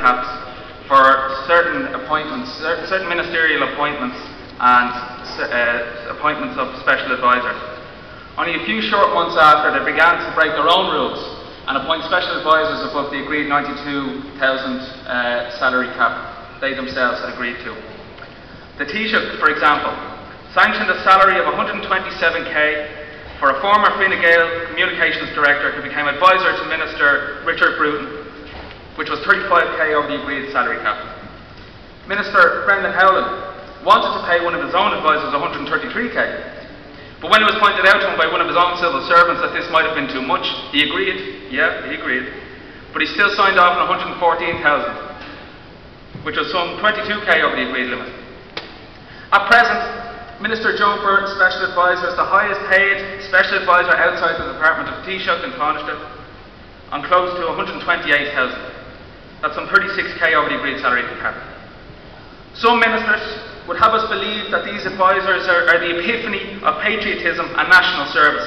caps for certain appointments, certain ministerial appointments and appointments of special advisors. Only a few short months after, they began to break their own rules and appoint special advisors above the agreed 92,000 salary cap they themselves had agreed to. The Taoiseach, for example, sanctioned a salary of 127k for a former Fine Gael communications director who became advisor to Minister Richard Bruton, which was 35k over the agreed salary cap. Minister Brendan Howlin wanted to pay one of his own advisors 133k, but when it was pointed out to him by one of his own civil servants that this might have been too much, he agreed. Yeah, he agreed. But he still signed off on 114,000, which was some 22k over the agreed limit. At present, Minister Joe Burton's special advisor is the highest paid special advisor outside the Department of Taoiseach and Taoiseach, on close to 128,000. That's some 36k over the agreed salary cap. Some ministers would have us believe that these advisors are the epiphany of patriotism and national service,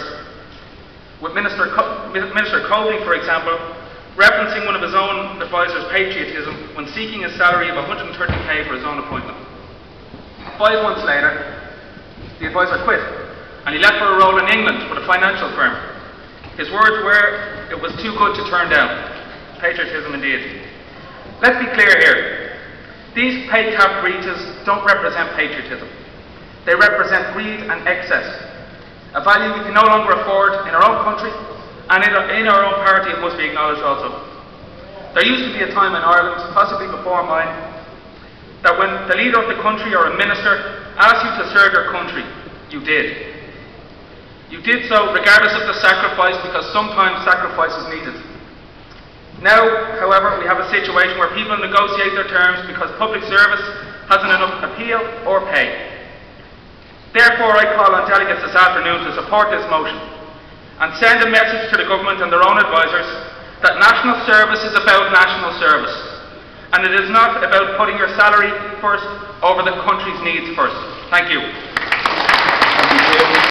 with Minister Colby, for example, referencing one of his own advisors' patriotism when seeking a salary of 130k for his own appointment. 5 months later, the advisor quit, and he left for a role in England with a financial firm. His words were, "It was too good to turn down." Patriotism indeed. Let's be clear here. These pay cap breaches don't represent patriotism. They represent greed and excess, a value we can no longer afford in our own country, and in our own party it must be acknowledged also. There used to be a time in Ireland, possibly before mine, that when the leader of the country or a minister asked you to serve your country, you did. You did so regardless of the sacrifice, because sometimes sacrifice is needed. Now, however, we have a situation where people negotiate their terms because public service hasn't enough appeal or pay. Therefore, I call on delegates this afternoon to support this motion and send a message to the government and their own advisors that national service is about national service, and it is not about putting your salary first over the country's needs first. Thank you.